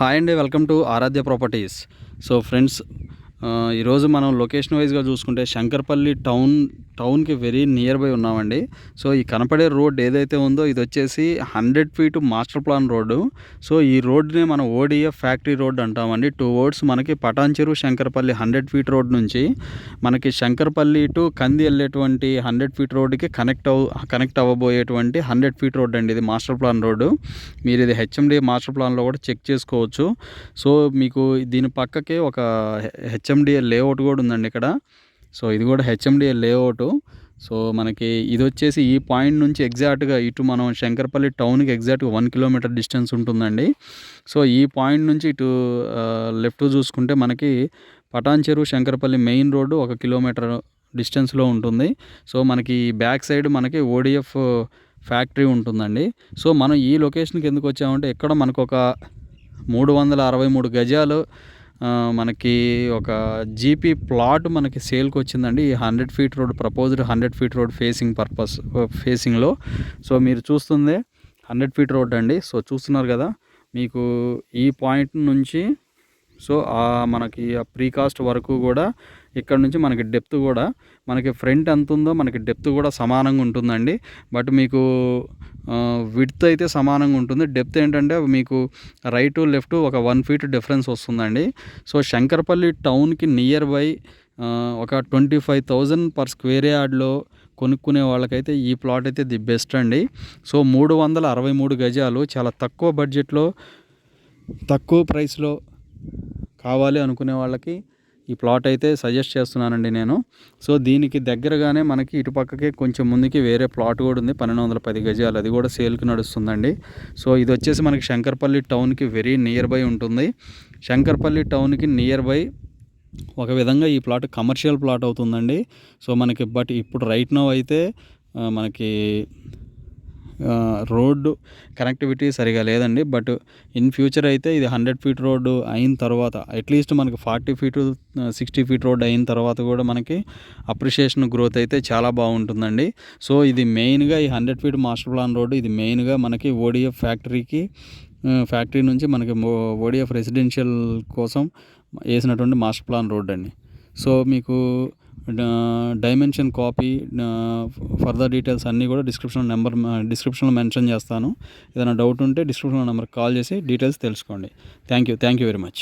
Hi అండి, welcome to Aaradhya properties. So friends, ఈరోజు మనం లొకేషన్ వైజ్గా చూసుకుంటే శంకర్పల్లి టౌన్కి వెరీ నియర్ బై ఉన్నామండి. సో ఈ కనపడే రోడ్ ఏదైతే ఉందో ఇది వచ్చేసి 100 feet master plan road. So ఈ రోడ్డునే మనం ఓడిఎఫ్ ఫ్యాక్టరీ రోడ్ అంటామండి. 2 రోడ్స్ మనకి పటాన్చెరు శంకర్పల్లి 100 ఫీట్ రోడ్ నుంచి మనకి శంకర్పల్లి టు కంది వెళ్ళేటువంటి 100 ఫీట్ రోడ్డుకి కనెక్ట్ అవ్వబోయేటువంటి 100 ఫీట్ రోడ్ అండి. ఇది మాస్టర్ ప్లాన్ రోడ్డు. మీరు ఇది హెచ్ఎండి మాస్టర్ ప్లాన్లో కూడా చెక్ చేసుకోవచ్చు. సో మీకు దీని పక్కకే ఒక హెచ్ఎండిఏ లేఅవుట్ కూడా ఉందండి ఇక్కడ. సో ఇది కూడా హెచ్ఎండిఏ లేఅవుట్. సో మనకి ఇది వచ్చేసి ఈ పాయింట్ నుంచి ఎగ్జాక్ట్గా ఇటు మనం శంకర్పల్లి టౌన్కి ఎగ్జాక్ట్గా 1 కిలోమీటర్ డిస్టెన్స్ ఉంటుందండి. సో ఈ పాయింట్ నుంచి ఇటు లెఫ్ట్ చూసుకుంటే మనకి Patancheru Shankarpalli main road 1 kilometre డిస్టెన్స్లో ఉంటుంది. సో మనకి బ్యాక్ సైడ్ మనకి ఓడిఎఫ్ ఫ్యాక్టరీ ఉంటుందండి. సో మనం ఈ లొకేషన్కి ఎందుకు వచ్చామంటే ఇక్కడ మనకు ఒక 363 గజాలు మనకి ఒక జీపీ ప్లాట్ మనకి సేల్కి వచ్చిందండి. ఈ 100 feet road proposed 100 feet road ఫేసింగ్లో. సో మీరు చూస్తుంది 100 ఫీట్ రోడ్ అండి. సో చూస్తున్నారు కదా, మీకు ఈ పాయింట్ నుంచి సో మనకి ప్రీకాస్ట్ వరకు కూడా ఇక్కడ నుంచి మనకి డెప్త్ కూడా మనకి ఫ్రంట్ ఎంత ఉందో మనకి డెప్త్ కూడా సమానంగా ఉంటుందండి. బట్ మీకు విడ్త్ అయితే సమానంగా ఉంటుంది. డెప్త్ ఏంటంటే మీకు రైట్ లెఫ్ట్ ఒక 1 ఫీట్ డిఫరెన్స్ వస్తుందండి. సో శంకర్పల్లి టౌన్కి నియర్ బై ఒక 25,000 పర్ స్క్వేర్ యార్డ్లో కొనుక్కునే వాళ్ళకైతే ఈ ప్లాట్ అయితే ది బెస్ట్ అండి. సో 363 గజాలు చాలా తక్కువ బడ్జెట్లో తక్కువ ప్రైస్లో కావాలి అనుకునే వాళ్ళకి ఈ ప్లాట్ అయితే సజెస్ట్ చేస్తున్నానండి నేను. సో దీనికి దగ్గరగానే మనకి ఇటుపక్కకే కొంచెం ముందుకి వేరే ప్లాట్ కూడా ఉంది, 1210 గజాలు. అది కూడా సేల్కి నడుస్తుందండి. సో ఇది వచ్చేసి మనకి శంకర్పల్లి టౌన్కి వెరీ నియర్ బై ఉంటుంది. శంకర్పల్లి టౌన్కి నియర్ బై ఒక విధంగా ఈ ప్లాట్ కమర్షియల్ ప్లాట్ అవుతుందండి. సో మనకి బట్ ఇప్పుడు రైట్ నౌ అయితే మనకి రోడ్డు కనెక్టివిటీ సరిగా లేదండి. బట్ ఇన్ ఫ్యూచర్ అయితే ఇది 100 ఫీట్ రోడ్డు అయిన తర్వాత అట్లీస్ట్ మనకి 40 ఫీట్ 60 ఫీట్ రోడ్ అయిన తర్వాత కూడా మనకి అప్రిషియేషన్ గ్రోత్ అయితే చాలా బాగుంటుందండి. సో ఇది మెయిన్గా ఈ 100 ఫీట్ మాస్టర్ ప్లాన్ రోడ్డు ఇది మెయిన్గా మనకి ఓడిఎఫ్ ఫ్యాక్టరీ నుంచి మనకి ఓడిఎఫ్ రెసిడెన్షియల్ కోసం వేసినటువంటి మాస్టర్ ప్లాన్ రోడ్ అండి. సో మీకు డైమెన్షన్ కాపీ ఫర్దర్ డీటెయిల్స్ అన్నీ కూడా డిస్క్రిప్షన్లో మెన్షన్ చేస్తాను. ఏదైనా డౌట్ ఉంటే డిస్క్రిప్షన్లో నెంబర్కి కాల్ చేసి డీటెయిల్స్ తెలుసుకోండి. Thank you very much.